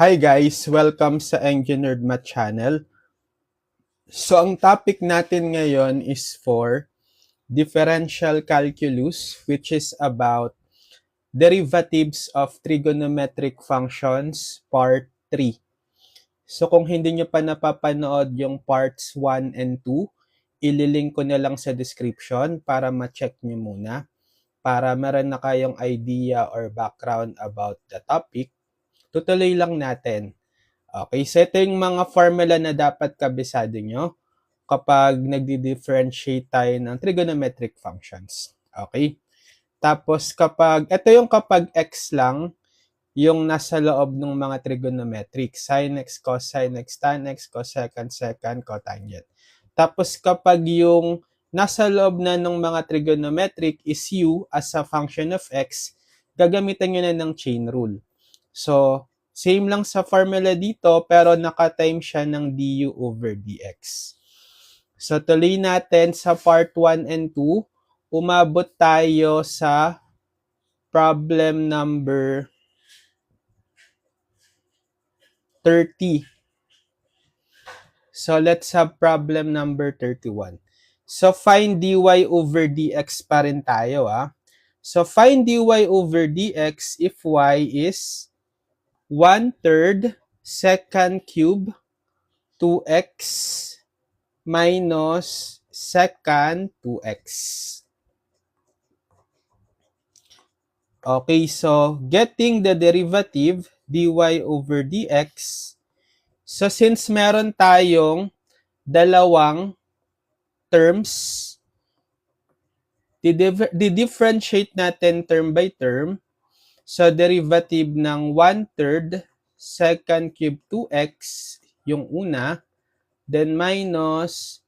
Hi guys! Welcome sa Engineered Math Channel. So ang topic natin ngayon is for differential calculus, which is about derivatives of trigonometric functions, part 3. So kung hindi nyo pa napapanood yung parts 1 and 2, ililink ko na lang sa description para ma-check nyo muna, para meron na kayong idea or background about the topic. Tutuloy lang natin. Okay, so ito yung mga formula na dapat kabisado nyo kapag nagdi-differentiate tayo ng trigonometric functions. Okay? Tapos kapag x lang, yung nasa loob ng mga trigonometric, sin x, cosine x, tan x, cosecant, secant, cotangent. Tapos kapag yung nasa loob na ng mga trigonometric is u as a function of x, gagamitan nyo na ng chain rule. So, same lang sa formula dito, pero naka-time siya ng du over dx. So, tuloy natin sa part 1 and 2. Umabot tayo sa problem number 30. So, let's have problem number 31. So, find dy over dx pa rin tayo. So, find dy over dx if y is 1/3 secant cube 2x minus secant 2x. Okay, so getting the derivative dy over dx. So since meron tayong dalawang terms, di-differentiate natin term by term. So derivative ng 1/3 secant cube 2x yung una, then minus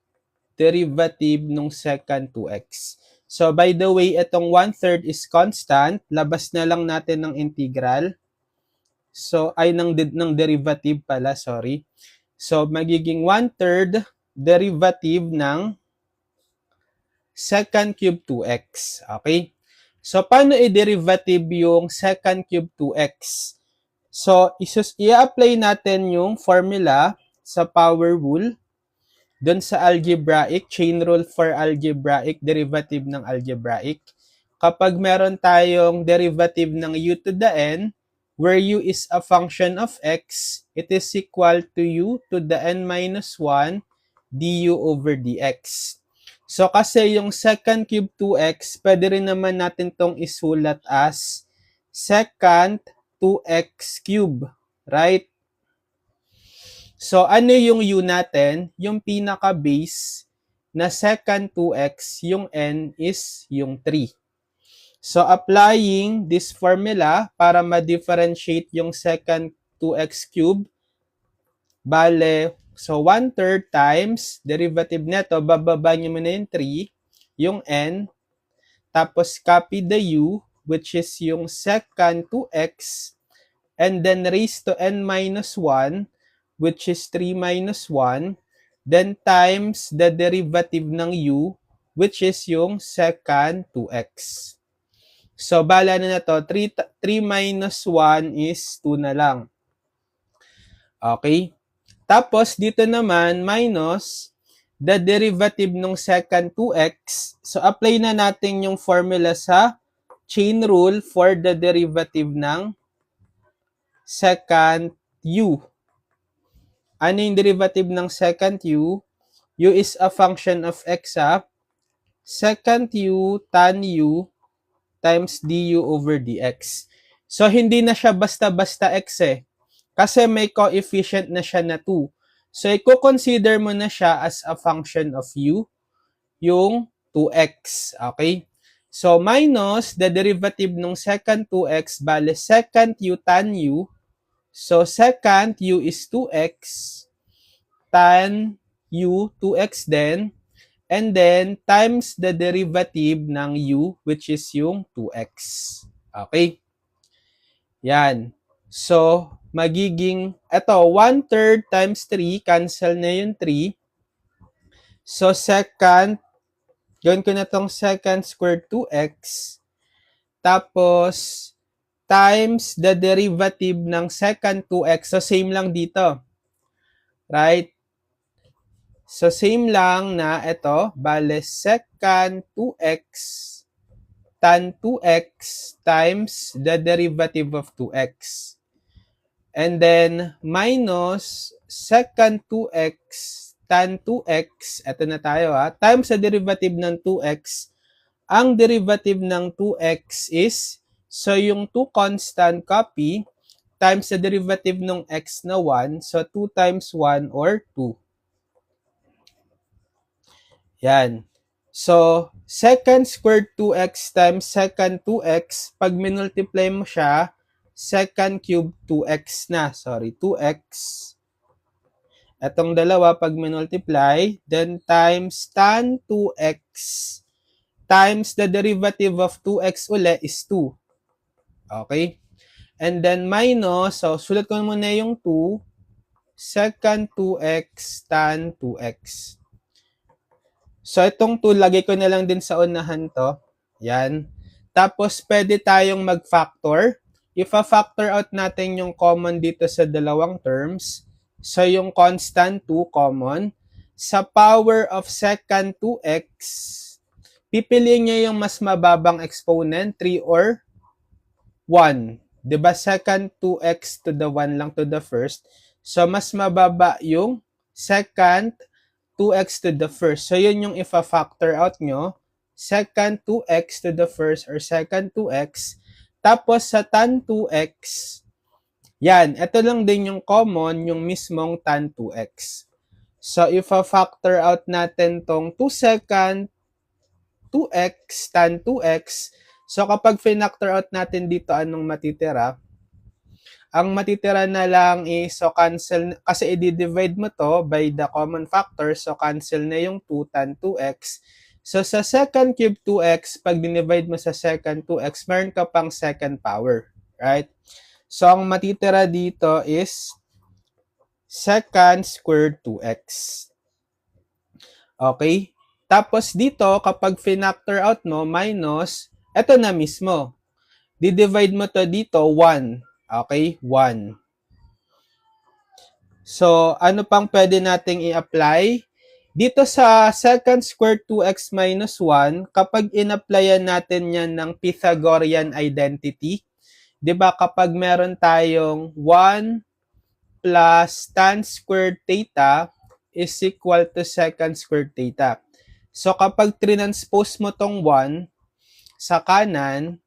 derivative nung secant 2x. So, by the way, itong 1/3 is constant. Labas na lang natin ng integral. So, ng derivative pala, sorry. So, magiging 1/3 derivative ng secant cube 2x. Okay? So, paano i-derivative yung secant cube 2x? So, i-apply natin yung formula sa power rule doon sa algebraic, chain rule for algebraic, derivative ng algebraic. Kapag meron tayong derivative ng u to the n, where u is a function of x, it is equal to u to the n minus 1 du over dx. So kasi yung secant cube 2x, pwede rin naman natin tong isulat as secant 2x cube, right? So, ano yung u natin? Yung pinaka-base na secant 2x, yung n is yung 3. So, applying this formula para ma-differentiate yung secant 2x cube, bale, so 1/3 times derivative neto, bababa nyo muna yung 3, yung n, tapos copy the u, which is yung secant 2x, and then raise to n minus 1, which is 3 minus 1, then times the derivative ng u, which is yung secant 2x. So, bala na to, 3 minus 1 is 2 na lang. Okay? Tapos, dito naman, minus the derivative ng secant 2x. So, apply na natin yung formula sa chain rule for the derivative ng secant u. Ano yung derivative ng secant u? U is a function of x, secant u tan u times du over dx. So, hindi na siya basta-basta x kasi may coefficient na siya na 2. So, i-consider mo na siya as a function of u, yung 2x. Okay? So, minus the derivative ng secant 2x, bale secant u tan u. So, secant u is 2x, tan u 2x din, and then times the derivative ng u, which is yung 2x. Okay? Yan. So, magiging, eto, 1/3 times 3, cancel na yung 3. So, secant, gawin ko na tong secant squared 2x. Tapos, times the derivative ng second 2x. So, same lang dito. Right? So, same lang na ito, bale, second 2x tan 2x times the derivative of 2x. And then, minus second 2x tan 2x, ito na tayo times the derivative ng 2x. Ang derivative ng 2x is, so yung 2 constant copy, times the derivative ng x na 1, so 2 times 1 or 2. Yan. So, second squared 2x times second 2x, pag minultiply mo siya, second cube 2x na. Sorry, 2x. Etong dalawa, pag minultiply, then times tan 2x times the derivative of 2x uli is 2. Okay? And then minus, so sulat ko muna yung 2, second 2x tan 2x. So, itong 2, lagay ko na lang din sa unahan to. Yan. Tapos, pwede tayong mag-factor. If-factor out natin yung common dito sa dalawang terms. So, yung constant 2 common. Sa power of second 2x, pipiliin nyo yung mas mababang exponent, 3 or 1. Diba? Second 2x to the 1 lang to the first. So, mas mababa yung second 2x to the first. So, yun yung if-factor out nyo. Second 2x to the first or second 2x. Tapos, sa tan 2x, yan. Ito lang din yung common, yung mismong tan 2x. So, if-factor out natin tong 2 second 2x tan 2x. So, kapag finactor out natin dito, anong matitira? Ang matitira na lang is, so cancel, kasi i-divide mo to by the common factor, so cancel na yung 2 tan 2x. So, sa second cube 2x, pag dinivide mo sa second 2x, meron ka pang second power. Right? So, ang matitira dito is second squared 2x. Okay? Tapos dito, kapag finactor out mo, minus, eto na mismo. Di-divide mo to dito, 1. Okay? 1. So, ano pang pwede nating i-apply? Dito sa second squared 2x minus 1, kapag in-applyan natin yan ng Pythagorean identity, di ba kapag meron tayong 1 plus tan squared theta is equal to second squared theta. So, kapag transpose mo tong 1 sa kanan,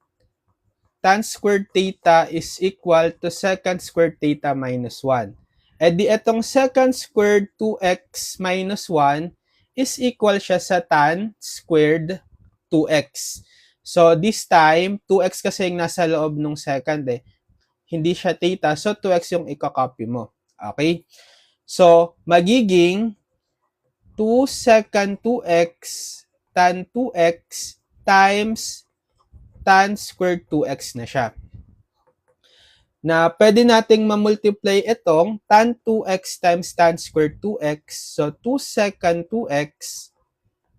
tan squared theta is equal to second squared theta minus 1. E di itong second squared 2x minus 1 is equal siya sa tan squared 2x. So, this time, 2x kasi yung nasa loob ng second Hindi siya theta, so 2x yung i-copy mo. Okay? So, magiging 2 second 2x tan 2x times tan squared 2x na siya. Na pwede nating mamultiply itong tan 2x times tan squared 2x. So, 2 second 2x,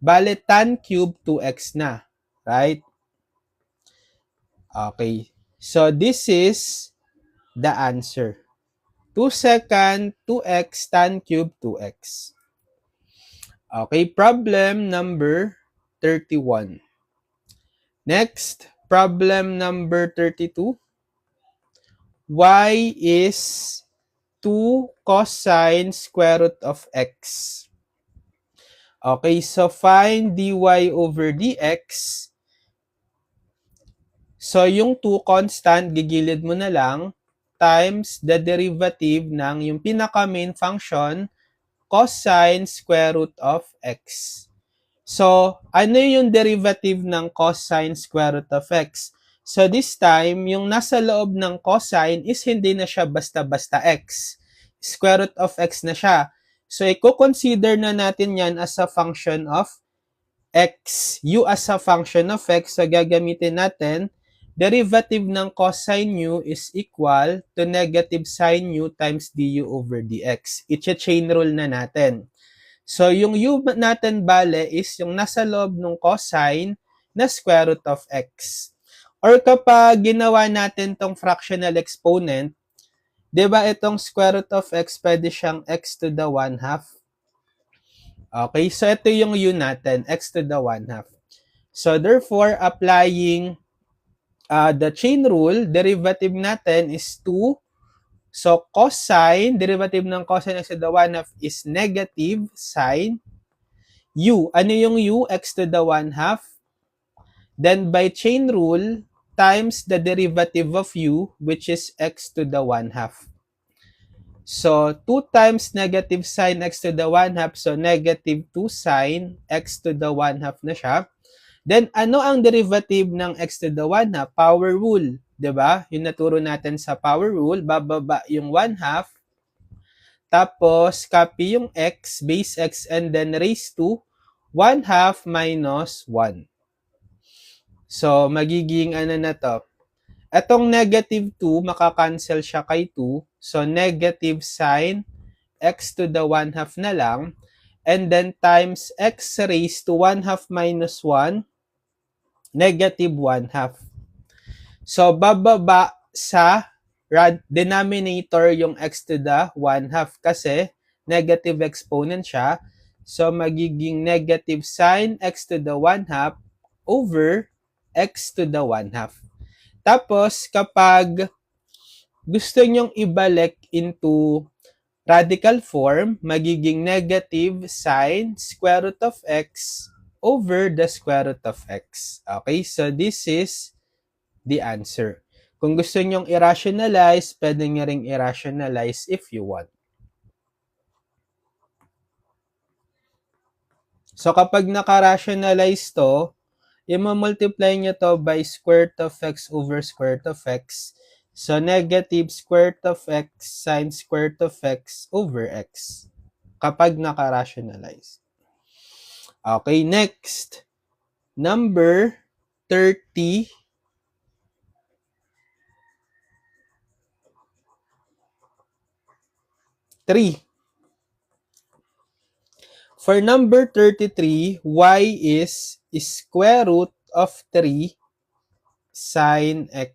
bale tan cube 2x na. Right? Okay. So, this is the answer. 2 second 2x tan cube 2x. Okay, problem number 31. Next, problem number 32. Y is 2 cosine square root of x. Okay, so find dy over dx. So, yung 2 constant, gigilid mo na lang, times the derivative ng yung pinaka-main function, cosine square root of x. So, ano yung derivative ng cosine square root of x? So, this time, yung nasa loob ng cosine is hindi na siya basta-basta x. Square root of x na siya. So, i-consider na natin yan as a function of x. U as a function of x. So, gagamitin natin, derivative ng cosine u is equal to negative sine u times du over dx. I-chain rule na natin. So, yung u natin bale is yung nasa loob ng cosine na square root of x. Or kapag ginawa natin tong fractional exponent, di ba itong square root of x, pwede siyang x to the 1/2. Okay, so ito yung u natin, x to the 1/2. So therefore, applying the chain rule, derivative natin is 2. So cosine, derivative ng cosine x to the 1/2 is negative sine u. Ano yung u? X to the 1/2. Then by chain rule, times the derivative of u, which is x to the 1/2. So 2 times negative sine x to the 1/2, so negative 2 sine x to the 1/2 na siya. Then, ano ang derivative ng x to the 1/2? Power rule. Diba? Yung naturo natin sa power rule, bababa yung 1/2, tapos copy yung x, base x, and then raise to 1/2 minus 1. So, magiging ano na to? Etong negative 2, makakancel siya kay 2. So, negative sine x to the 1/2 na lang. And then, times x raised to 1/2 minus 1, negative 1/2. So, bababa sa denominator yung x to the 1/2 kasi negative exponent siya. So, magiging negative sine x to the 1/2 over x to the 1/2. Tapos, kapag gusto nyong ibalik into radical form, magiging negative sine square root of x over the square root of x. Okay, so this is the answer. Kung gusto nyong i-rationalize, pwede nyo ring i-rationalize if you want. So, kapag naka-rationalize to, i-multiply nyo to by square root of x over square root of x. So, negative square root of x sine square root of x over x. Kapag naka-rationalize. Okay, next. Number 30. For number 33, y is square root of 3 sine x.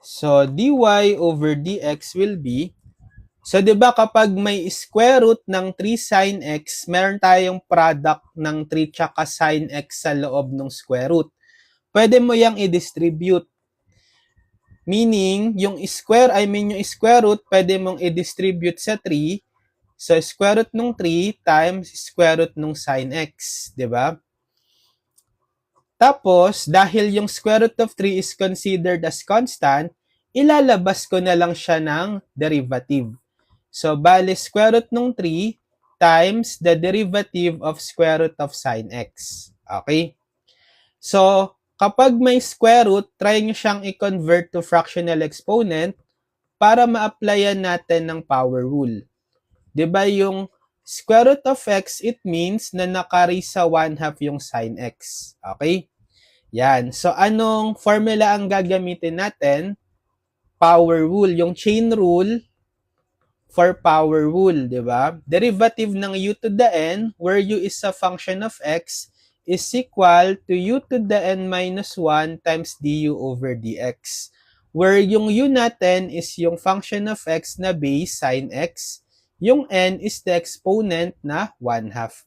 So, dy over dx will be, so 'di ba kapag may square root ng 3 sine x, meron tayong product ng 3 tsaka sine x sa loob ng square root. Pwede mo yang i-distribute. Meaning, yung square root, pwede mong i-distribute sa 3. So, square root ng 3 times square root ng sine x. Diba? Tapos, dahil yung square root of 3 is considered as constant, ilalabas ko na lang siya ng derivative. So, bali square root ng 3 times the derivative of square root of sine x. Okay? So, kapag may square root, try nyo siyang i-convert to fractional exponent para ma-applyan natin ng power rule. Diba yung square root of x, it means na nakari sa 1/2 yung sine x. Okay? Yan. So, anong formula ang gagamitin natin? Power rule. Yung chain rule for power rule, diba? Derivative ng u to the n, where u is a function of x, is equal to u to the n minus 1 times du over dx. Where yung u natin is yung function of x na base sine x, yung n is the exponent na 1/2.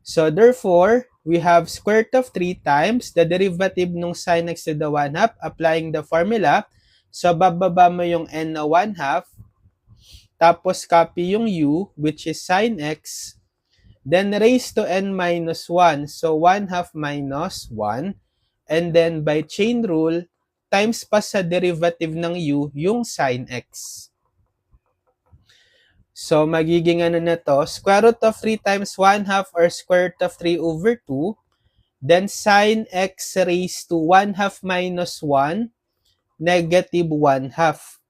So therefore, we have square root of 3 times the derivative ng sine x to the 1/2, applying the formula. So bababa mo yung n na 1/2, tapos copy yung u, which is sine x, then raise to n minus 1. So, 1/2 minus 1. And then, by chain rule, times pa sa derivative ng u, yung sine x. So, magiging ano na to? Square root of 3 times 1/2 or square root of 3 over 2. Then, sine x raised to 1/2 minus 1, negative 1/2.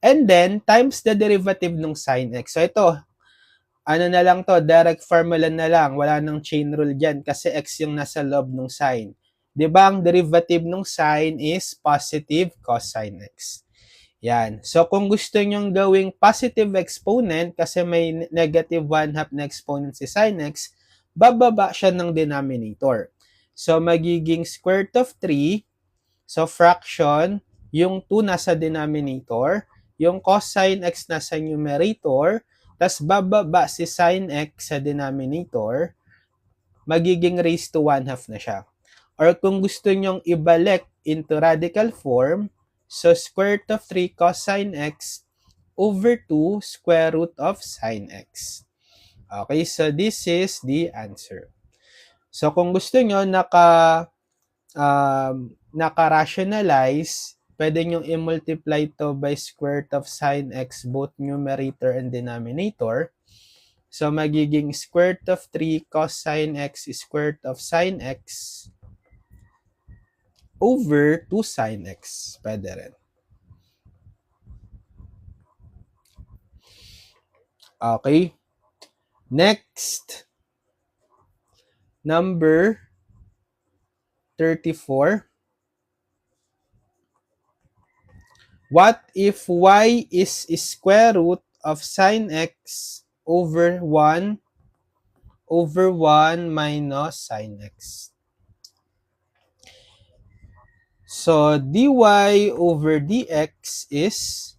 And then, times the derivative ng sine x. So, ito, ano na lang to, direct formula na lang. Wala nang chain rule dyan kasi x yung nasa loob ng sine. Diba ang derivative ng sine is positive cosine x. Yan. So, kung gusto nyong gawing positive exponent kasi may negative 1/2 na exponent si sine x, bababa siya ng denominator. So, magiging square root of 3. So, fraction, yung 2 nasa denominator, yung cosine x nasa numerator, tas bababa si sin x sa denominator, magiging raised to 1/2 na siya. Or kung gusto nyong ibalik into radical form, so square root of 3 cosine x over 2 square root of sin x. Okay, so this is the answer. So kung gusto nyo naka-rationalize, pwede nyo i-multiply to by square root of sin x both numerator and denominator. So magiging square root of 3 cosine x is square root of sin x over 2 sin x. Pwede rin. Okay. Next, number 34. What if y is square root of sin x over 1 minus sin x? So, dy over dx is,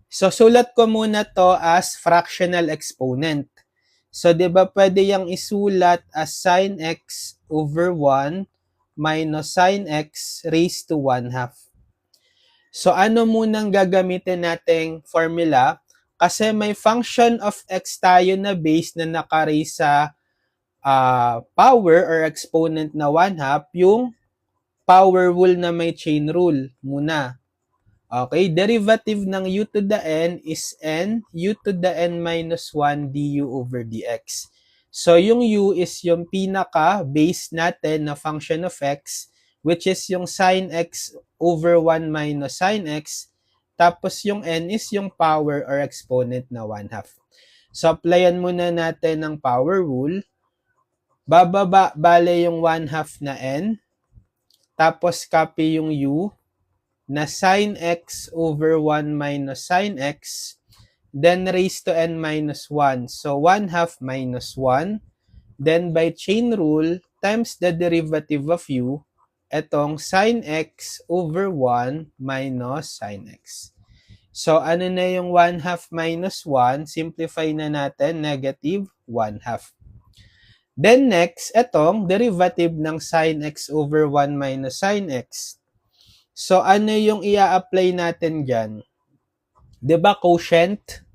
so sulat ko muna to as fractional exponent. So, di ba pwede yung isulat as sin x over 1 minus sin x raised to 1/2. So, ano munang gagamitin nating formula? Kasi may function of x tayo na base na naka-raise sa power or exponent na 1/2, yung power rule na may chain rule muna. Okay, derivative ng u to the n is n u to the n minus 1 du over dx. So, yung u is yung pinaka-base natin na function of x, which is yung sin x over 1 minus sin x, tapos yung n is yung power or exponent na 1/2. So, applyan muna natin ang power rule. Bababa, bale yung 1/2 na n, tapos copy yung u, na sin x over 1 minus sin x, then raised to n minus 1. So, 1/2 minus 1. Then, by chain rule, times the derivative of u, etong sin x over 1 minus sin x. So, ano na yung 1/2 minus 1? Simplify na natin, negative 1/2. Then, next, etong derivative ng sin x over 1 minus sin x. So, ano yung i-apply natin dyan? Diba quotient?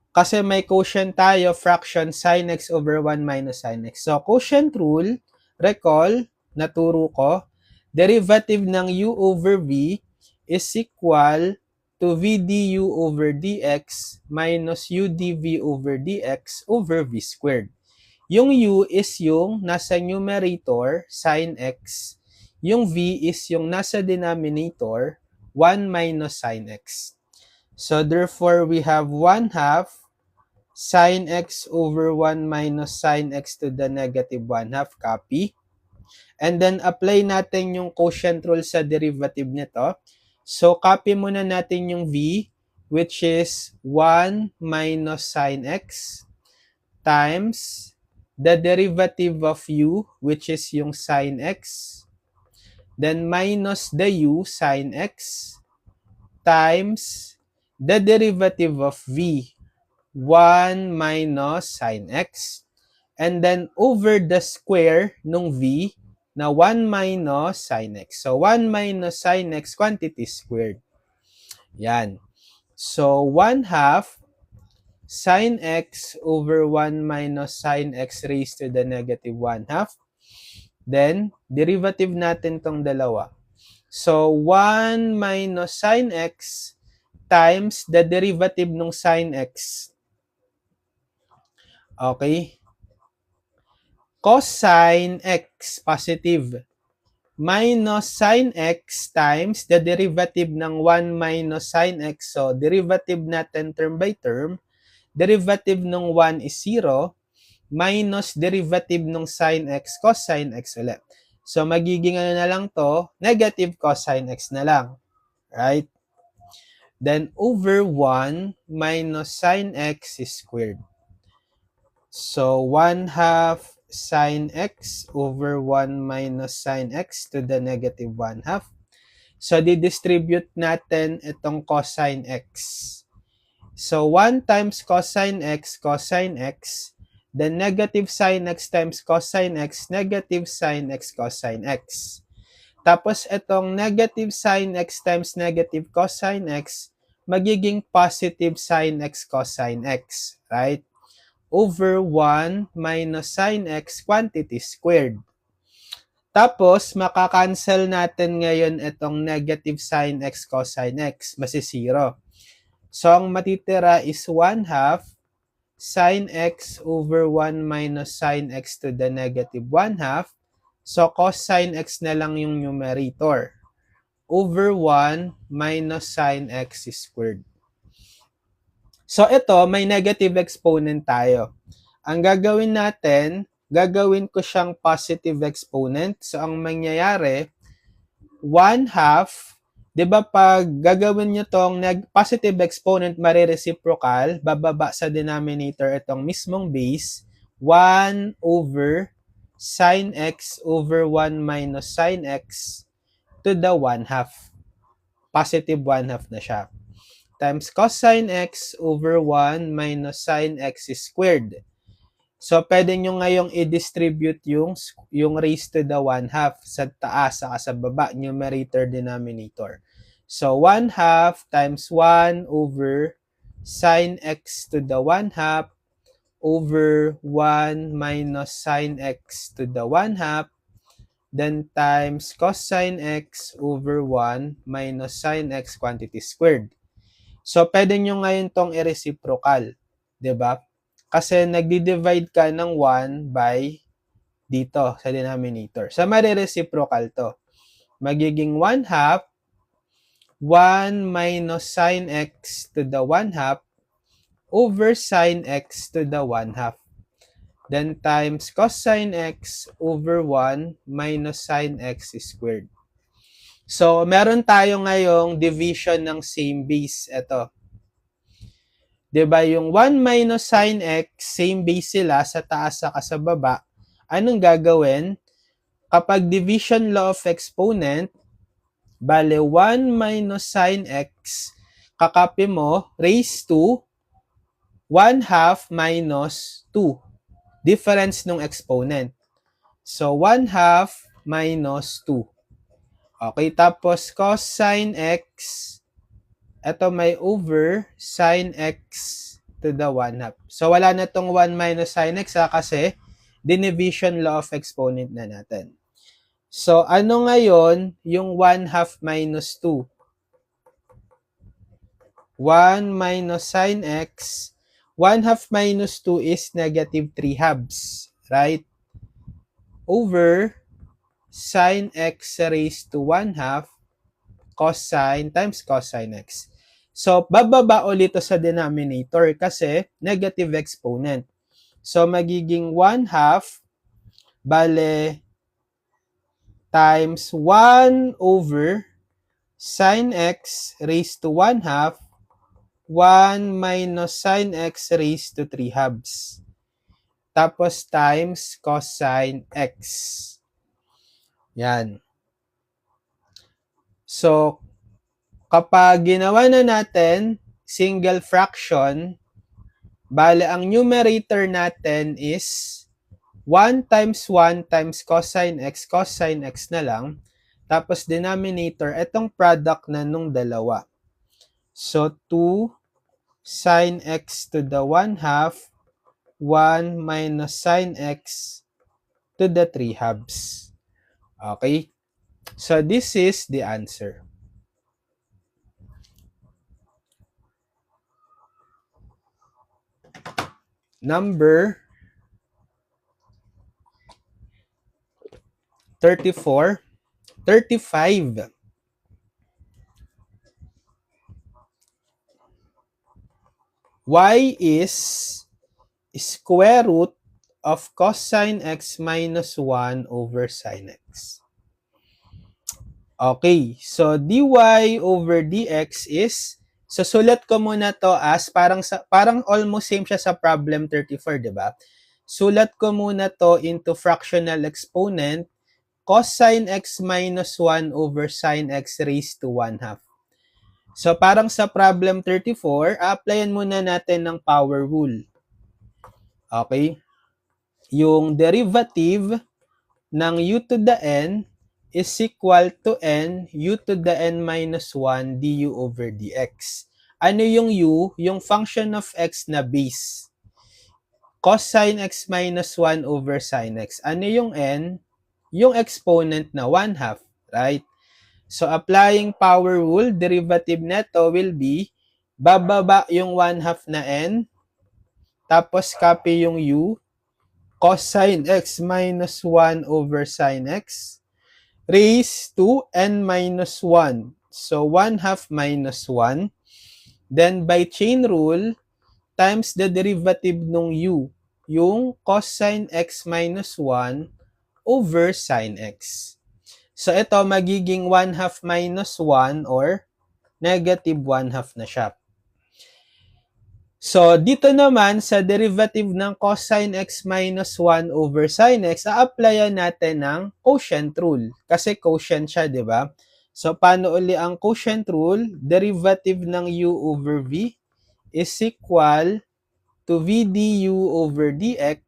Kasi may quotient tayo, fraction sin x over 1 minus sin x. So, quotient rule, recall, naturo ko, derivative ng u over v is equal to v du over dx minus u dv over dx over v squared. Yung u is yung nasa numerator, sin x. Yung v is yung nasa denominator, 1 minus sin x. So, therefore, we have 1/2 sin x over 1 minus sin x to the negative 1/2, copy. And then, apply natin yung quotient rule sa derivative nito. So, copy muna natin yung v, which is 1 minus sin x times the derivative of u, which is yung sin x, then minus the u sin x times the derivative of v, 1 minus sin x, and then over the square nung v na 1 minus sin x. So, 1 minus sin x quantity squared. Yan. So, 1/2 sin x over 1 minus sin x raised to the negative 1/2. Then, derivative natin tong dalawa. So, 1 minus sin x times the derivative ng sin x. Okay? Cosine x, positive. Minus sin x times the derivative ng 1 minus sin x. So, derivative natin term by term. Derivative ng 1 is 0. Minus derivative ng sin x, cosine x ulit. So, magiging ano na lang to? Negative cosine x na lang. Right? Then, over 1 minus sin x is squared. So, 1 half sine x over 1 minus sine x to the negative 1 half. So, didistribute natin itong cosine x. So, 1 times cosine x, then negative sine x times cosine x, negative sine x cosine x. Tapos, itong negative sine x times negative cosine x, magiging positive sine x cosine x, right? Over 1 minus sine x quantity squared. Tapos, makakancel natin ngayon itong negative sine x cosine x, basi 0. So, ang matitira is 1 half sine x over 1 minus sine x to the negative 1 half. So, cosine x na lang yung numerator. Over 1 minus sine x squared. So, ito, may negative exponent tayo. Ang gagawin natin, gagawin ko siyang positive exponent. So, ang mangyayari, 1 half, di ba pag gagawin nyo tong positive exponent, marireciprocal, bababa sa denominator itong mismong base, 1 over sine x over 1 minus sine x to the 1 half. Positive 1 half na siya. Times cosine x over 1 minus sine x squared. So, pwede nyo ngayong i-distribute yung raised to the 1 half sa taas saka sa baba, numerator, denominator. So, 1 half times 1 over sine x to the 1 half over 1 minus sine x to the 1 half, then times cosine x over 1 minus sine x quantity squared. So, pwede nyo ngayon tong i-reciprocal. Diba? Kasi nagdi-divide ka ng 1 by dito sa denominator. So, marireciprocal to. Magiging 1 half 1 minus sine x to the 1 half over sine x to the 1 half. Then times cosine x over 1 minus sine x squared. So, meron tayo ngayong division ng same base. Ito. Diba yung 1 minus sine x, same base sila sa taas saka sa baba. Anong gagawin? Kapag division law of exponent, bale 1 minus sine x, kakapi mo, raised to 1 half minus 2. Difference ng exponent. So, 1 half minus 2. Okay, tapos cosine x, ito may over sine x to the 1 half. So, wala na tong 1 minus sine x kasi division law of exponent na natin. So, ano ngayon yung 1 half minus 2? 1 minus sine x. 1 half minus 2 is negative 3 halves. Right? Over sine x raised to 1 half cosine times cosine x. So, bababa ulit sa denominator kasi negative exponent. So, magiging 1 half, bale, times 1 over sine x raised to 1 half, 1 minus sine x raised to 3 halves. Tapos, times cosine x. Yan. So, kapag ginawa na natin single fraction, bale ang numerator natin is 1 times 1 times cosine x na lang. Tapos denominator, itong product na nung dalawa. So, 2 sine x to the 1 half, 1 minus sine x to the 3 halves. Okay? So, this is the answer. Number 35. Y is square root of cosine x minus 1 over sine x. Okay, so dy over dx is, so sulat ko muna to as parang almost same siya sa problem 34, di ba? sulat ko muna to into fractional exponent, cos sin x minus 1 over sin x raised to 1 half. So, parang sa problem 34, applyan muna natin ng power rule. Okay? Yung derivative ng u to the n is equal to n u to the n minus 1 du over dx. Ano yung u? Yung function of x na base. Cos sin x minus 1 over sin x. Ano yung n? Yung exponent na 1 half, right? So, applying power rule, derivative neto will be, bababa yung 1 half na n, tapos copy yung u, cos sin x minus 1 over sin x, raised to n minus 1. So, 1 half minus 1. Then, by chain rule, times the derivative ng u, yung cos sin x minus 1 over sin x. So, ito magiging 1 half minus 1 or negative 1 half na siya. So, dito naman sa derivative ng cos sin x minus 1 over sin x, a-applyan natin ng quotient rule. Kasi quotient siya, di ba? So, paano uli ang quotient rule? Derivative ng u over v is equal to v du over dx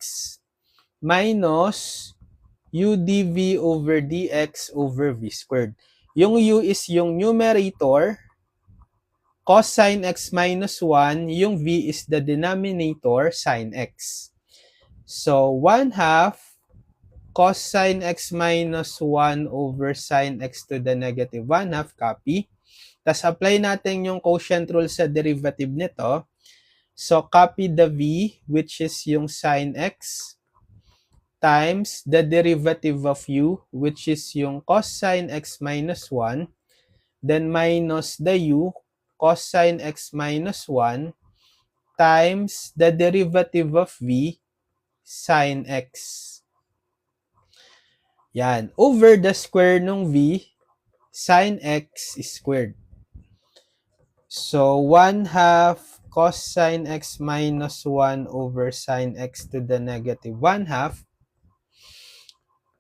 minus u dv over dx over v squared. Yung u is yung numerator, cos sin x minus 1, yung v is the denominator, sin x. So, 1 half cos sin x minus 1 over sin x to the negative 1 half, copy. Tapos, apply natin yung quotient rule sa derivative nito. So, copy the v, which is yung sin x, times the derivative of u, which is yung cos sin x minus 1, then minus the u, cos sin x minus 1, times the derivative of v, sin x. Yan. Over the square ng v, sin x squared. So, 1 half cos sin x minus 1 over sin x to the negative 1 half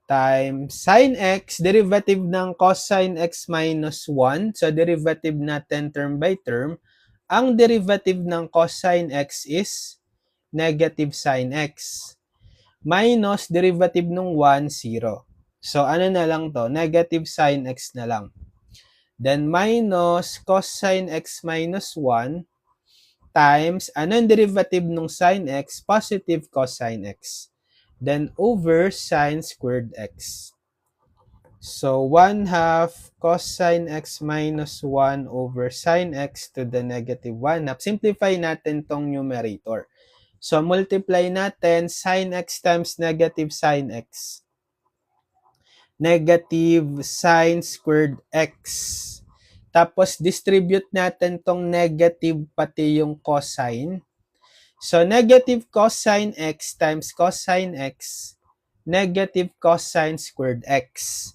times sin x, derivative ng cos sin x minus 1. So, derivative natin term by term. Ang derivative ng cos sin x is negative sin x. Minus derivative ng 1, 0. So, ano na lang to? Negative sin x na lang. Then, minus cos sin x minus 1 times, ano yung derivative ng sin x? Positive cos sin x. Then, over sin squared x. So, 1 half cos sin x minus 1 over sin x to the negative 1 half. Simplify natin tong numerator. So, multiply natin sin x times negative sin x. Negative sin squared x. Tapos, distribute natin tong negative pati yung cosine. So, negative cosine x times cosine x, negative cosine squared x.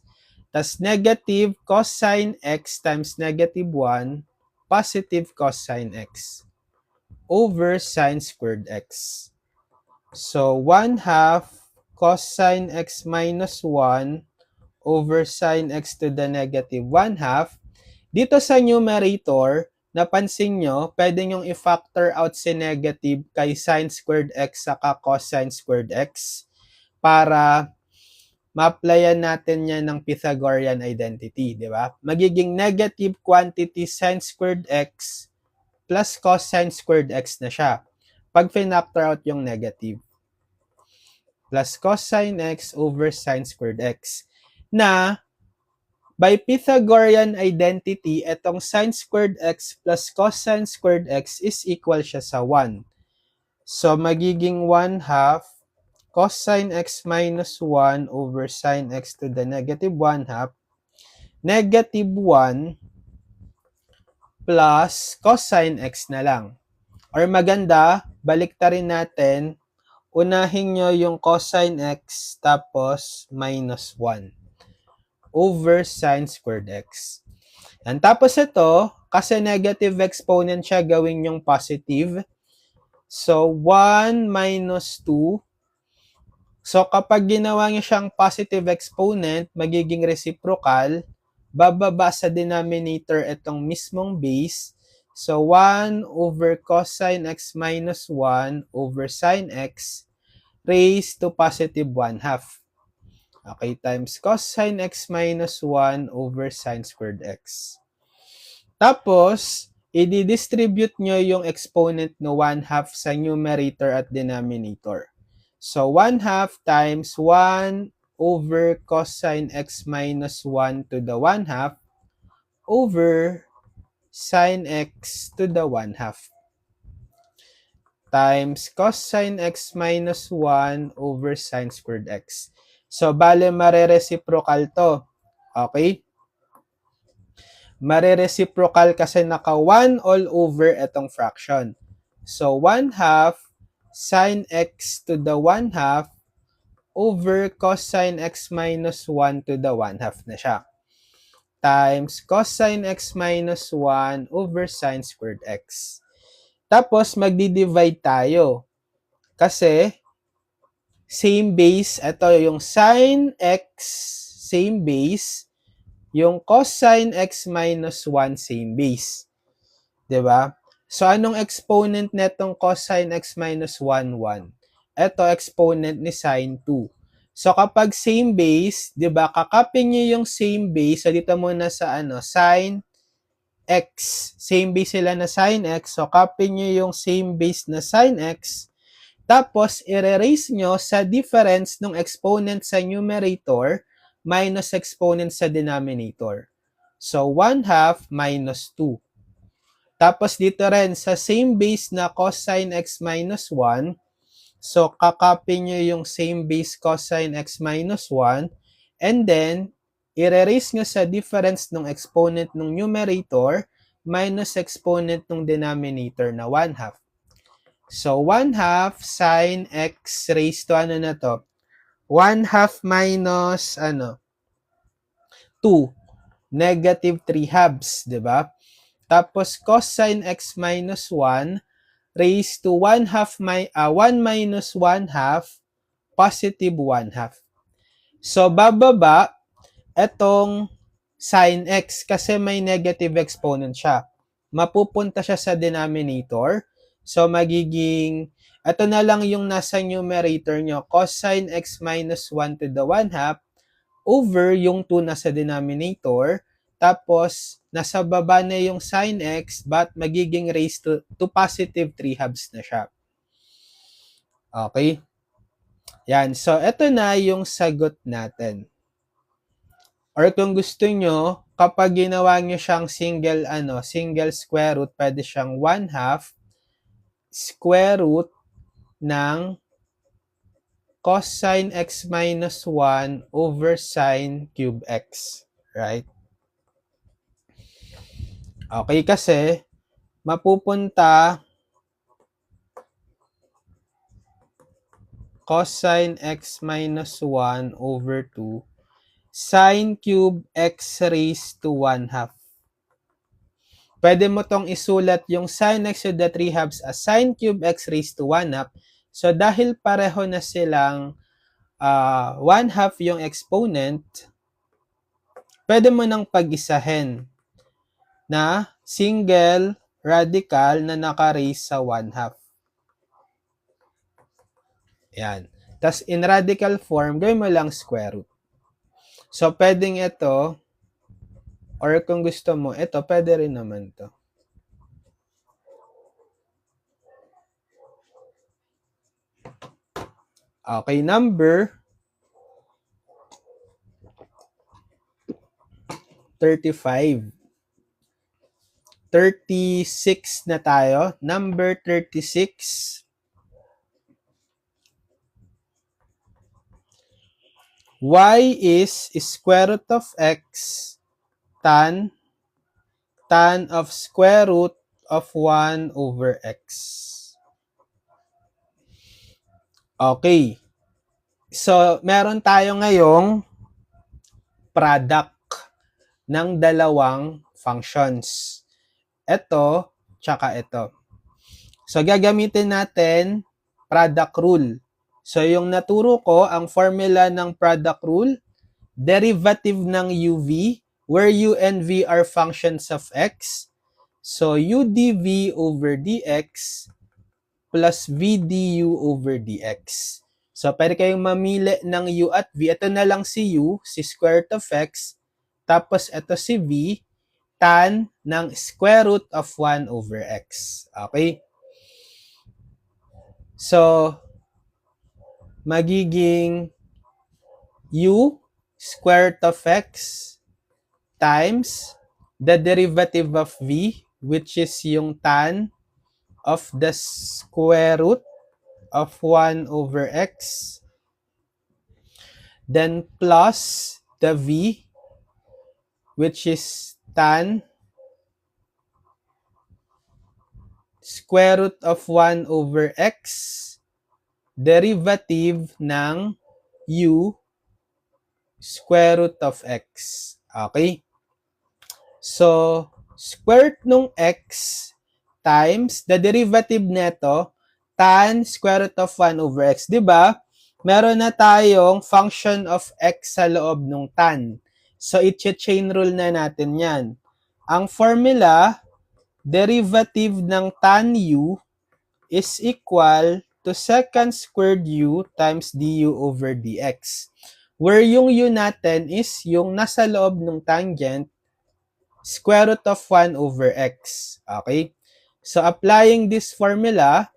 Tapos, negative cosine x times negative 1, positive cosine x, over sine squared x. So, 1 half cosine x minus 1 over sine x to the negative 1 half. Dito sa numerator, napansin nyo, pwede nyong i-factor out si negative kay sine squared x saka cosine squared x para ma-applyan natin yan ng Pythagorean identity, di ba? Magiging negative quantity sine squared x plus cosine squared x na siya. Pag finactor out yung negative. Plus cosine x over sine squared x. Na, by Pythagorean identity, itong sine squared x plus cosine squared x is equal siya sa 1. So, magiging 1 half cosine x minus 1 over sine x to the negative 1 half, negative 1 plus cosine x na lang. Or maganda, baliktarin natin, unahin nyo yung cosine x tapos minus 1 over sine squared x. And tapos ito, kasi negative exponent siya, gawin yung positive. So, 1 minus 2 So, kapag ginawa niyo siyang positive exponent, magiging reciprocal, bababa sa denominator itong mismong base. So, 1 over cosine x minus 1 over sine x raised to positive 1 half. Okay, times cosine x minus 1 over sine squared x. Tapos, i-distribute nyo yung exponent no 1 half sa numerator at denominator. So, 1 half times 1 over cosine x minus 1 to the 1 half over sine x to the 1 half times cosine x minus 1 over sine squared x. So, bale mare-reciprocal to. Okay? Mare-reciprocal kasi naka 1 all over itong fraction. So, 1 half sine x to the 1 half over cosine x minus 1 to the 1 half na siya. Times cosine x minus 1 over sine squared x. Tapos, magdi-divide tayo. Kasi, same base, ito yung sine x, same base, yung cosine x minus 1, same base. Diba? So, anong exponent netong cosine x minus 1, 1? Ito, exponent ni sine 2. So, kapag same base, diba, kakapin nyo yung same base. So, dito muna sa sine x. Same base sila na sine x. So, copy nyo yung same base na sine x. Tapos, i-erase nyo sa difference ng exponent sa numerator minus exponent sa denominator. So, 1 half minus 2. Tapos, dito rin, sa same base na cosine x minus 1, so, kakopy nyo yung same base cosine x minus 1, and then, i-erase nyo sa difference ng exponent ng numerator minus exponent ng denominator na 1 half. So, 1 half sine x raised to ano na to? 1 half minus 2. Negative 3 halves, di ba? Tapos, cosine x minus 1 raised to 1 minus 1 half positive 1 half. So, bababa etong sine x kasi may negative exponent siya. Mapupunta siya sa denominator. So, magiging, ito na lang yung nasa numerator nyo, cosine x minus 1 to the 1 half over yung 2 na sa denominator. Tapos, nasa baba na yung sine x, but magiging raised to positive 3 halves na siya. Okay? Yan. So, ito na yung sagot natin. Or kung gusto nyo, kapag ginawa nyo siyang single square root, pwede siyang 1 half square root ng cosine x minus 1 over sine cube x. Right? Okay, kasi mapupunta cosine x minus 1 over 2 sine cube x raised to 1 half. Pwede mo tong isulat yung sine x to the 3 halves as sine cube x raised to 1 half. So, dahil pareho na silang 1 half yung exponent, pwede mo nang pag-isahin na single radical na naka-raise sa 1 half. Yan. Tapos, in radical form, gawin mo lang square root. So, pwedeng ito, or kung gusto mo, ito, pwede rin naman to. Okay, number 35. 36 na tayo. Number 36. Y is square root of x tan of square root of 1 over x. Okay. So, meron tayo ngayong product ng dalawang functions. Ito, tsaka ito. So, gagamitin natin product rule. So, yung naturo ko, ang formula ng product rule, derivative ng UV, where U and V are functions of X. So, U dV over dx plus V du over dx. So, pwede kayong mamili ng U at V. Ito na lang si U, si square root of X. Tapos, ito si V, tan ng square root of 1 over X. Okay? So, magiging U square root of X times the derivative of V, which is yung tan of the square root of 1 over X, then plus the V, which is tan square root of 1 over X, derivative ng U square root of X. Okay? So, square root nung X times the derivative neto tan square root of 1 over X. Diba? Meron na tayong function of X sa loob nung tan. So, i-chain rule na natin yan. Ang formula, derivative ng tan U is equal to second squared U times du over dx. Where yung U natin is yung nasa loob ng tangent, square root of 1 over x. Okay? So, applying this formula,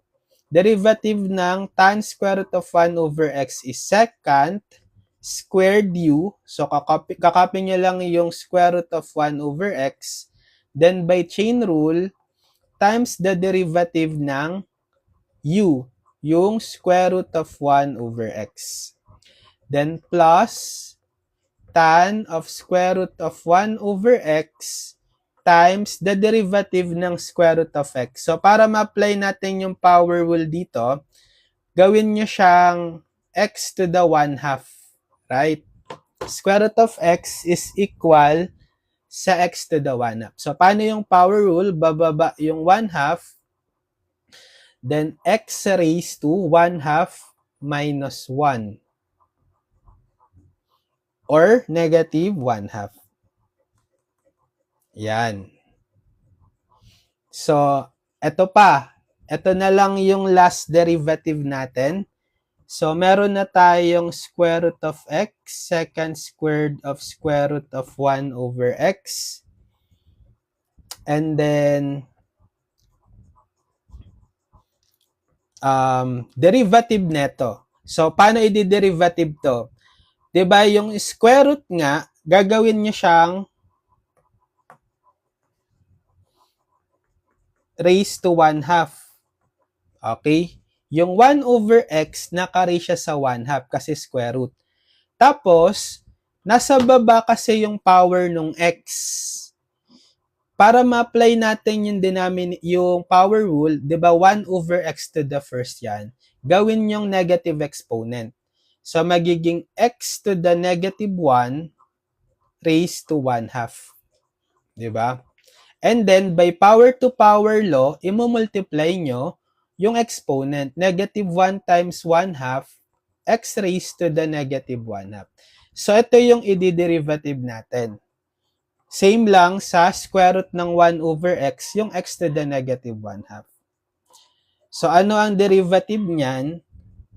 derivative ng tan square root of 1 over x is second squared U. So, kakopy nyo lang yung square root of 1 over x. Then, by chain rule, times the derivative ng U, yung square root of 1 over x. Then, plus tan of square root of 1 over x times the derivative ng square root of x. So, para ma-apply natin yung power rule dito, gawin nyo siyang x to the 1/2. Right? Square root of x is equal sa x to the 1/2. So, paano yung power rule? Bababa yung 1/2. Then, x raised to 1/2 minus 1. Or negative 1/2. Yan. So, eto pa. Ito na lang yung last derivative natin. So, meron na tayong square root of x, second squared of square root of 1 over x. And then, derivative neto. So, paano i-derivative to? Diba yung square root nga, gagawin nyo siyang raised to 1/2. Okay? Yung 1 over x, naka-raise siya sa 1/2 kasi square root. Tapos, nasa baba kasi yung power nung x. Para ma-apply natin yung power rule, di ba 1 over x to the first yan, gawin yung negative exponent. So, magiging x to the negative 1 raised to 1/2. Diba? And then, by power to power law, i-multiply nyo yung exponent. Negative 1 times 1/2, x raised to the negative 1/2. So, ito yung i-derivative natin. Same lang sa square root ng 1 over x, yung x to the negative 1/2. So, ano ang derivative niyan?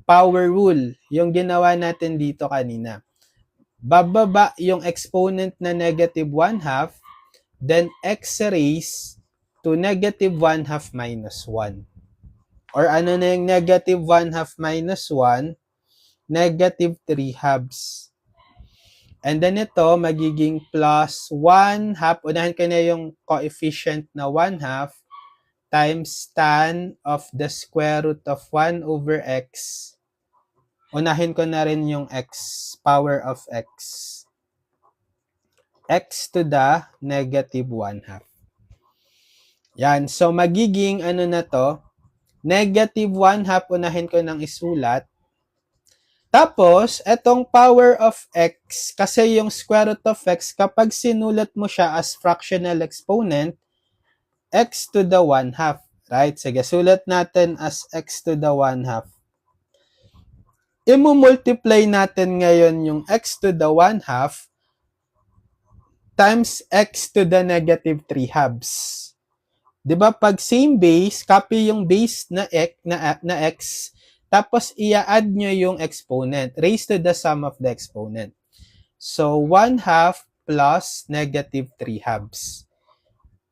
Power rule, yung ginawa natin dito kanina. Bababa yung exponent na negative 1/2, then x raised to negative 1/2 minus 1. Or ano na yung negative 1/2 minus 1? Negative 3/2. And then ito, magiging plus 1/2. Unahin ko na yung coefficient na 1/2 times tan of the square root of 1 over x. Unahin ko na rin yung x, power of x. X to the negative 1/2. Yan. So, magiging ano na to? Negative 1/2, unahin ko nang isulat. Tapos, etong power of x, kasi yung square root of x, kapag sinulat mo siya as fractional exponent, x to the 1/2. Right? Sige, sulat natin as x to the 1/2. Imu-multiply natin ngayon yung x to the 1/2 times x to the negative 3/2. 'Di ba pag same base, copy yung base na x, tapos i-add nyo yung exponent, raised to the sum of the exponent. So 1/2 plus negative 3/2,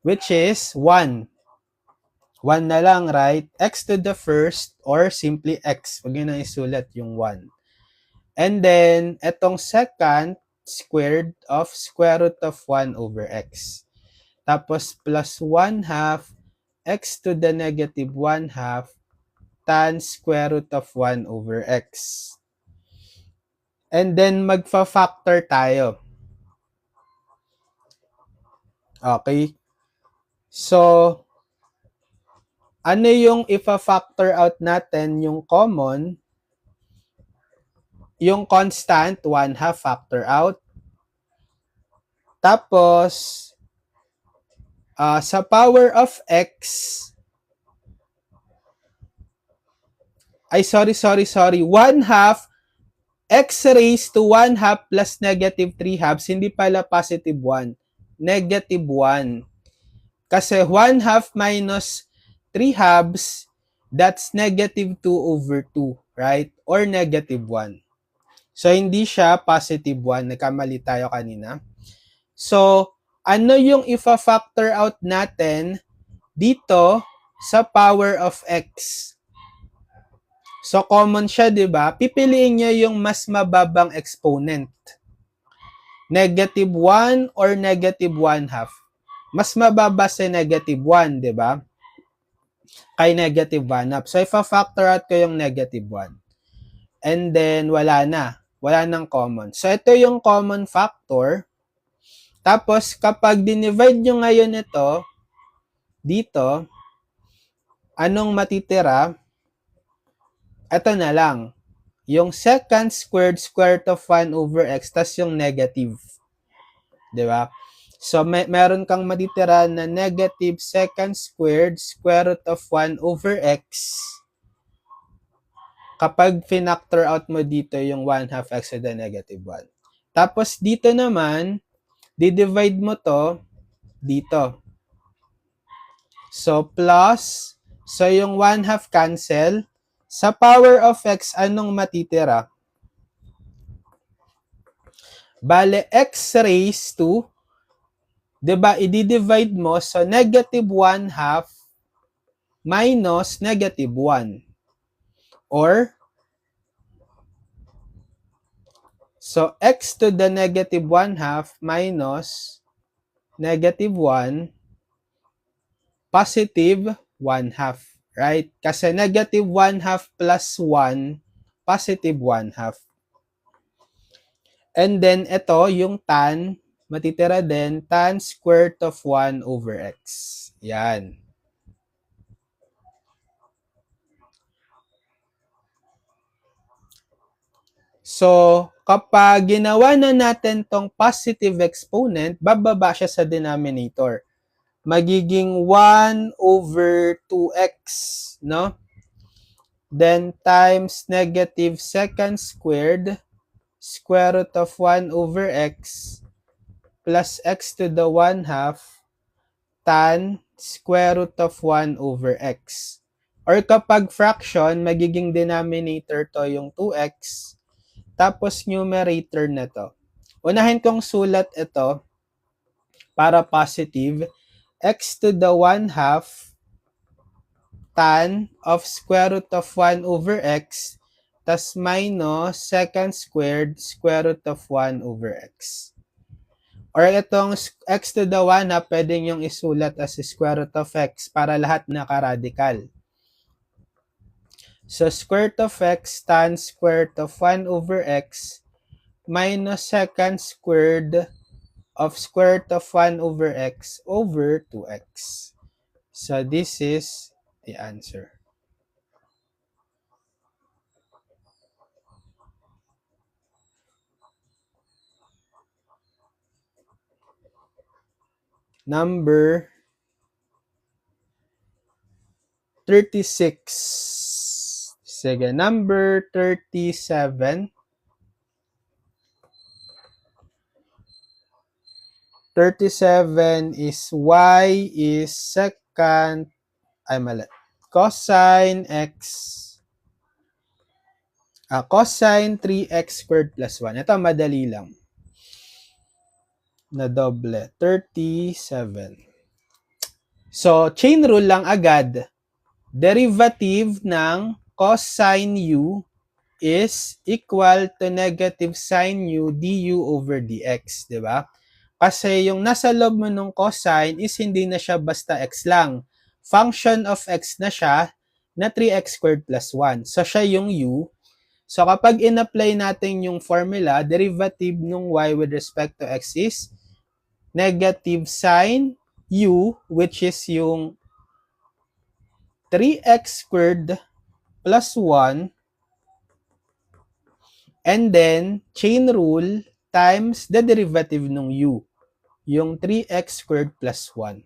which is 1. 1 na lang, right? X to the first, or simply x. Huwag nyo na isulat yung 1. And then, etong second, squared of square root of 1 over x. Tapos, plus 1/2 x to the negative 1/2 tan square root of 1 over x. And then, magfa-factor tayo. Okay? So, ano yung ifa-factor out natin? Yung common, yung constant, 1/2 factor out. Tapos, sa power of x, ay sorry, 1/2 x raised to 1/2 plus negative 3/2, hindi pala positive 1. Negative 1. Kasi 1/2 minus 3/2, that's negative 2 over 2, right? Or negative 1. So, hindi siya positive 1. Nagkamali tayo kanina. So, ano yung ifa-factor out natin dito sa power of x? So, common siya, di ba? Pipiliin nyo yung mas mababang exponent. Negative 1 or negative 1/2. Mas mababa sa negative 1, di ba? Kay negative 1/2. So, ifa-factor out ko yung negative 1. And then, wala na. Wala nang common. So, ito yung common factor. Tapos, kapag dinivide nyo ngayon ito, dito, anong matitira? Ito na lang. Yung second squared, square root of 1 over x, tas yung negative. Diba? So, meron kang matitira na negative second squared, square root of 1 over x. Kapag finactor out mo dito yung 1/2 x to the negative 1. Tapos, dito naman, di-divide mo to dito. So, plus, so yung 1/2 cancel. Sa power of x, anong matitira? Bale, x raised to, diba, i-divide mo, so negative 1/2 minus negative 1. Or, so x to the negative 1/2 minus negative 1, positive 1/2. Right? Kasi negative 1/2 plus 1, positive 1/2. And then, ito, yung tan, matitira din, tan square root of 1 over x. Yan. So, kapag ginawa na natin tong positive exponent, bababa siya sa denominator. Magiging 1 over 2x, no? Then, times negative second squared, square root of 1 over x, plus x to the 1/2, tan square root of 1 over x. Or kapag fraction, magiging denominator to yung 2x, tapos numerator na to. Unahin kong sulat ito para positive. X to the 1/2 tan of square root of 1 over x, tas minus second squared square root of 1 over x. Or itong x to the 1/2, pwede nyong isulat as square root of x para lahat naka-radical. So, square root of x tan square root of 1 over x minus second squared of square root of 1 over x over 2x. So, this is the answer. Number 36. Sige, number 37. 37 is y is secant, ay mali, cosine x, cosine 3x squared plus 1. Ito, madali lang. Na doble, 37. So, chain rule lang agad. Derivative ng cosine u is equal to negative sine u du over dx, di ba? Kasi yung nasa loob mo ng cosine is hindi na siya basta x lang. Function of x na siya na 3x squared plus 1. So, siya yung u. So, kapag in-apply natin yung formula, derivative ng y with respect to x is negative sine u, which is yung 3x squared plus 1, and then chain rule times the derivative ng u, yung 3x squared plus 1.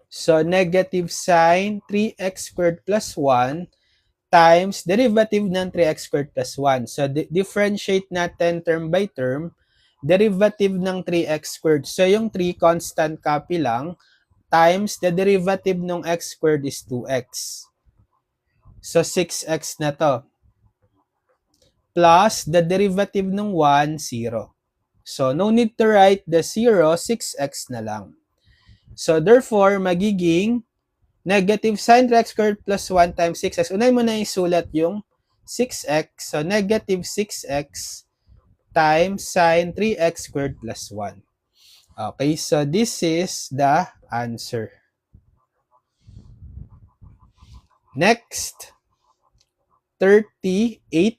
So, negative sine 3x squared plus 1 times derivative ng 3x squared plus 1. So, differentiate natin term by term. Derivative ng 3x squared. So, yung 3 constant copy lang times the derivative ng x squared is 2x. So, 6x na to. Plus the derivative ng 1, 0. So, no need to write the 0, 6x na lang. So, therefore, magiging negative sine 3x squared plus 1 times 6x. Unay mo na isulat yung 6x. So, negative 6x times sine 3x squared plus 1. Okay, so this is the answer. Next, 38.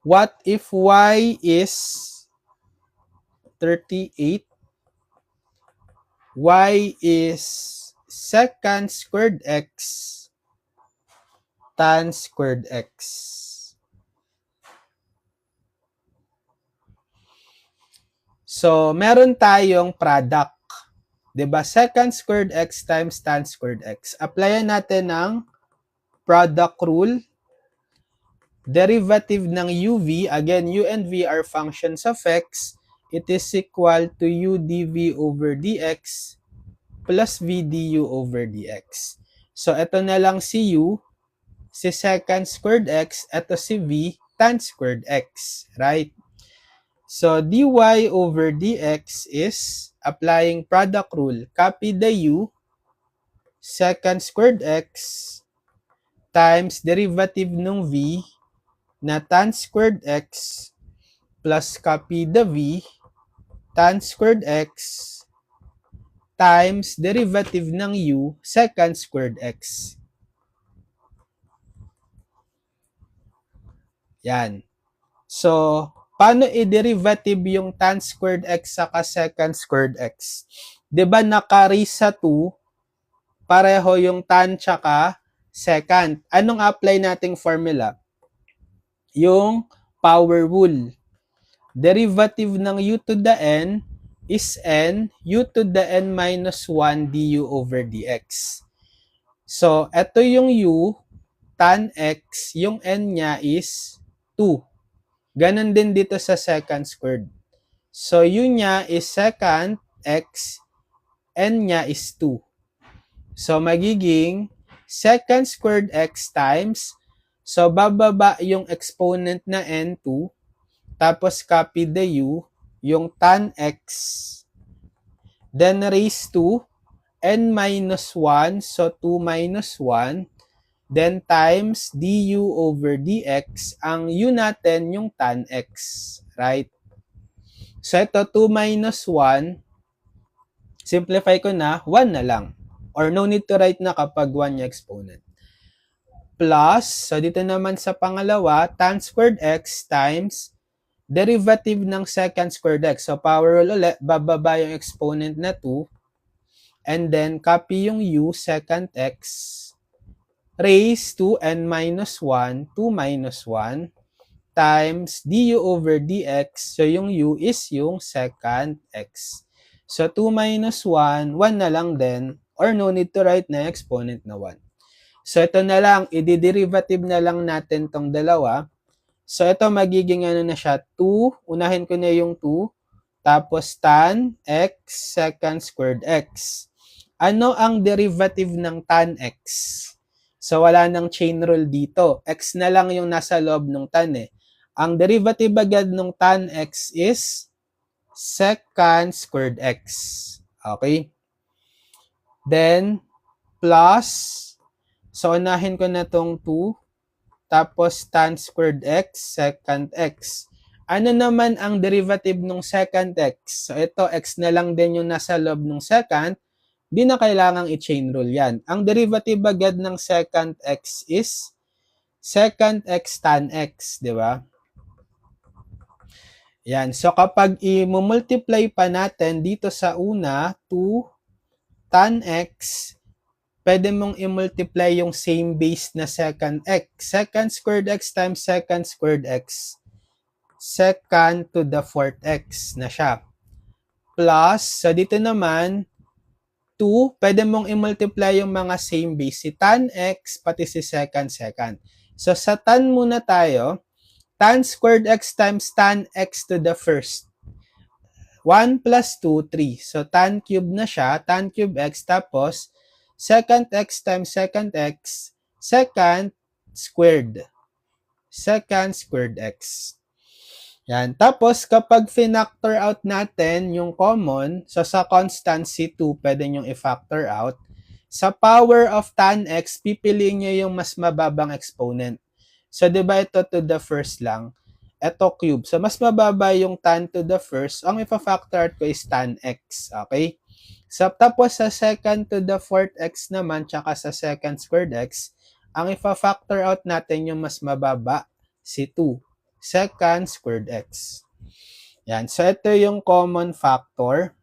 What if y is 38? Y is secant squared x tan squared x. So, meron tayong product. 'Di ba? Secant squared x times tan squared x. Applyan natin ang product rule. Derivative ng uv, again, u and v are functions of x. It is equal to u dv over dx plus v du over dx. So, ito na lang si u, si secant squared x, ito si v, tan squared x, right? So, dy over dx is applying product rule. Copy the u, secant squared x, times derivative ng v na tan squared x, plus copy the v, tan squared x, times derivative ng u, secant squared x. Yan. So, paano i-derivative yung tan squared x saka secant squared x? 'Di ba naka-raise sa 2, pareho yung tan tsaka secant. Anong apply nating formula? Yung power rule. Derivative ng u to the n is n, u to the n minus 1 du over dx. So, ito yung u, tan x, yung n niya is 2. Ganon din dito sa secant squared. So, u niya is secant x, n niya is 2. So, magiging secant squared x times, so bababa yung exponent na n2, tapos copy the u, yung tan x, then raise to n minus 1, so 2 minus 1, then times du over dx, ang u natin yung tan x, right? So, ito 2 minus 1, simplify ko na, 1 na lang. Or no need to write na kapag 1 yung exponent. Plus, so dito naman sa pangalawa, tan squared x times derivative ng secant squared x. So, power rule ulit, bababa yung exponent na 2. And then, copy yung u, secant x, raise to n minus 1, 2 minus 1, times du over dx. So, yung u is yung secant x. So, 2 minus 1, 1 na lang din. Or no need to write na exponent na 1. So, ito na lang, i-derivative na lang natin tong dalawa. So, ito magiging ano na siya, 2, unahin ko na yung 2, tapos tan x second squared x. Ano ang derivative ng tan x? So, wala nang chain rule dito. X na lang yung nasa loob ng tan eh. Ang derivative agad ng tan x is second squared x. Okay? Then, plus, so unahin ko na tong 2, tapos tan squared x, second x. Ano naman ang derivative ng second x? So, ito, x na lang din yung nasa loob ng second. Di na kailangang i-chain rule yan. Ang derivative agad ng second x is second x tan x, di ba? Yan. So, kapag i-multiply pa natin dito sa una, 2 tan x, pwede mong i-multiply yung same base na second x. Second squared x times second squared x. Second to the fourth x na siya. Plus, so dito naman, 2, pwede mong i-multiply yung mga same base, si tan x, pati si second. So, sa tan muna tayo, tan squared x times tan x to the first. 1 plus 2, 3. So, tan cube na siya, tan cube x, tapos, second x times second x, second squared. Second squared x. Yan. Tapos, kapag finactor out natin yung common, so sa constancy 2, pwede nyo i-factor out. Sa power of tan x, pipiliin nyo yung mas mababang exponent. So, di ba ito to the first lang? Ito cube. So, mas mababa yung tan to the first. Ang ipa-factor out ko is tan x. Okay? So, tapos sa second to the fourth x naman, tsaka sa second squared x, ang ipa-factor out natin yung mas mababa, si 2. Second squared x. Yan. So, ito yung common factor.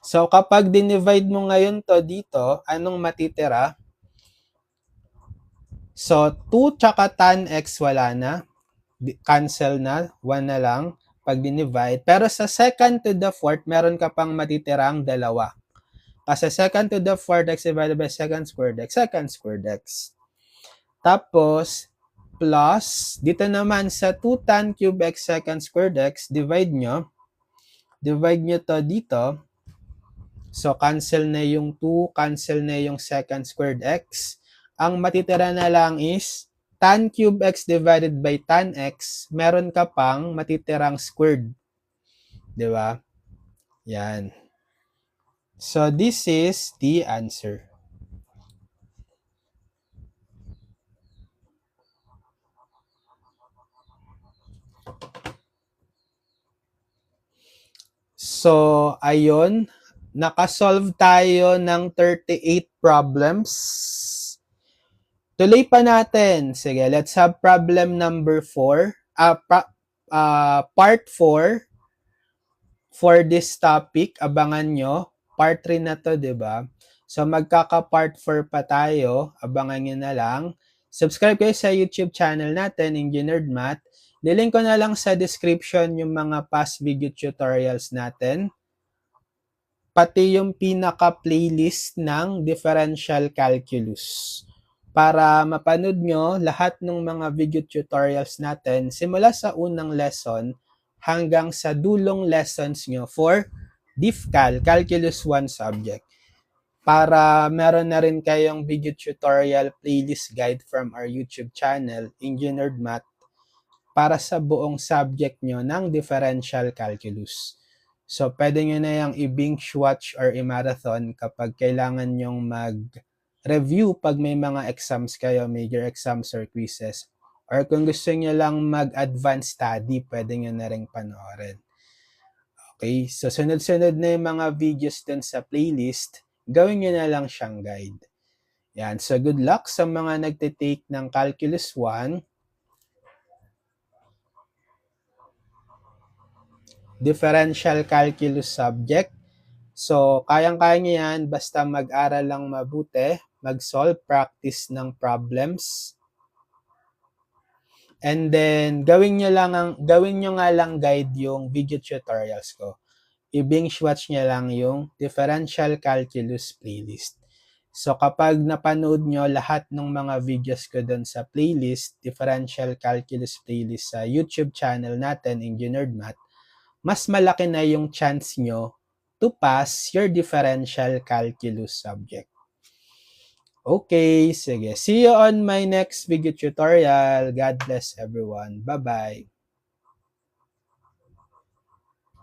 So, kapag dinivide mo ngayon to dito, anong matitira? So, 2 tsaka tan x wala na. Cancel na. 1 na lang pag dinivide. Pero sa second to the fourth, meron ka pang matitirang dalawa. Kasi second to the fourth x divided by second squared x. Tapos, plus, dito naman sa 2 tan cube x second squared x, divide nyo to dito. So, cancel na yung 2, cancel na yung second squared x. Ang matitira na lang is tan cube x divided by tan x, meron ka pang matitirang squared. Di ba? Yan. So, this is the answer. So, ayun. Nakasolve tayo ng 38 problems. Tuloy pa natin. Sige, let's have problem number 4. Part 4 for this topic. Abangan nyo. Part 3 na to, diba? So, magkaka-part 4 pa tayo. Abangan nyo na lang. Subscribe kayo sa YouTube channel natin, Engineered Math. Lilink ko na lang sa description yung mga past video tutorials natin. Pati yung pinaka-playlist ng differential calculus. Para mapanood nyo lahat ng mga video tutorials natin simula sa unang lesson hanggang sa dulong lessons nyo for DiffCal, Calculus 1 subject. Para meron na rin kayong video tutorial playlist guide from our YouTube channel, Engineered Math, para sa buong subject nyo ng differential calculus. So, pwede nyo na yung i-binge watch or i-marathon kapag kailangan nyong mag-review pag may mga exams kayo, major exams or quizzes. Or kung gusto nyo lang mag-advanced study, pwede nyo na rin panoorin. Okay, so sunod-sunod na yung mga videos dun sa playlist, gawin nyo na lang siyang guide. Yan, so good luck sa mga nagtitake ng Calculus 1. Differential calculus subject. So, kayang-kaya nyo yan basta mag-aral lang mabuti, mag-solve, practice ng problems. And then, gawin nyo nga lang guide yung video tutorials ko. i-binge watch niya lang yung Differential Calculus playlist. So kapag napanood nyo lahat ng mga videos ko doon sa playlist, Differential Calculus playlist sa YouTube channel natin, Engineered Math, mas malaki na yung chance nyo to pass your Differential Calculus subject. Okay, sige. See you on my next video tutorial. God bless everyone. Bye-bye.